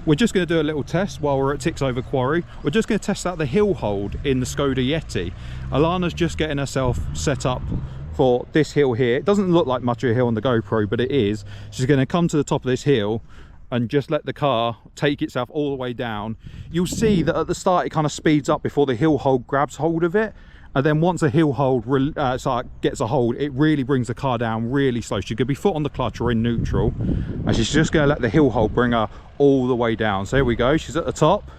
we're just going to do a little test while we're at Tixover Quarry. We're just going to test out the hill hold in the Skoda Yeti. Alana's just getting herself set up for this hill here. It doesn't look like much of a hill on the GoPro, but it is. She's going to come to the top of this hill and just let the car take itself all the way down. You'll see that at the start it kind of speeds up before the hill hold grabs hold of it, and then once a hill hold gets a hold, it really brings the car down really slow. She could be foot on the clutch or in neutral, and she's just going to let the hill hold bring her all the way down. So here we go, she's at the top,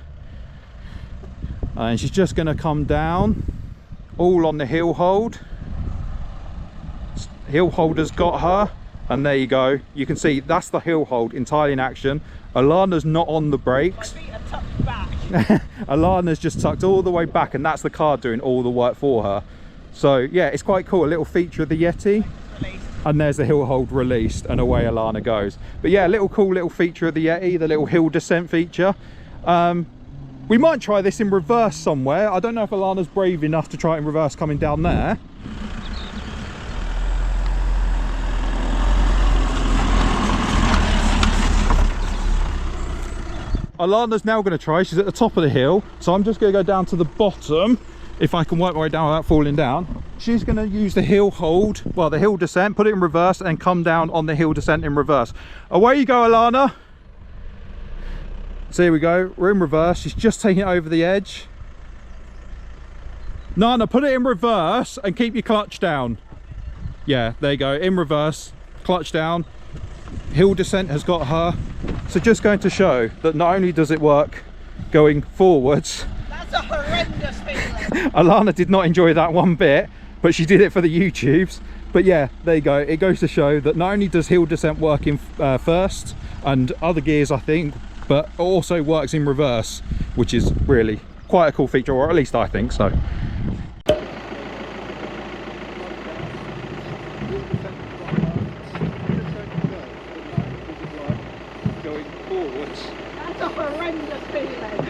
and she's just going to come down all on the hill hold. Hill holder's got her, and there you go. You can see that's the hill hold entirely in action. Alana's not on the brakes. My feet are tucked back. Alana's just tucked all the way back, and that's the car doing all the work for her. So yeah, it's quite cool, a little feature of the Yeti. And there's the hill hold released, and away Alana goes. But yeah, cool little feature of the Yeti, the little hill descent feature. We might try this in reverse somewhere. I don't know if Alana's brave enough to try it in reverse coming down there. Alana's now going to try. She's at the top of the hill, so I'm just going to go down to the bottom if I can work my way down without falling down. She's going to use the hill hold, well, the hill descent, put it in reverse and come down on the hill descent in reverse. Away you go, Alana. So here we go, we're in reverse. She's just taking it over the edge. Nana, put it in reverse and keep your clutch down. Yeah, there you go, in reverse, clutch down. Hill descent has got her. So just going to show that not only does it work going forwards. That's a horrendous feeling. Alana did not enjoy that one bit, but she did it for the YouTubes. But yeah, there you go. It goes to show that not only does hill descent work in first and other gears, I think, but also works in reverse, which is really quite a cool feature, or at least I think so. Going forwards. That's a horrendous feeling.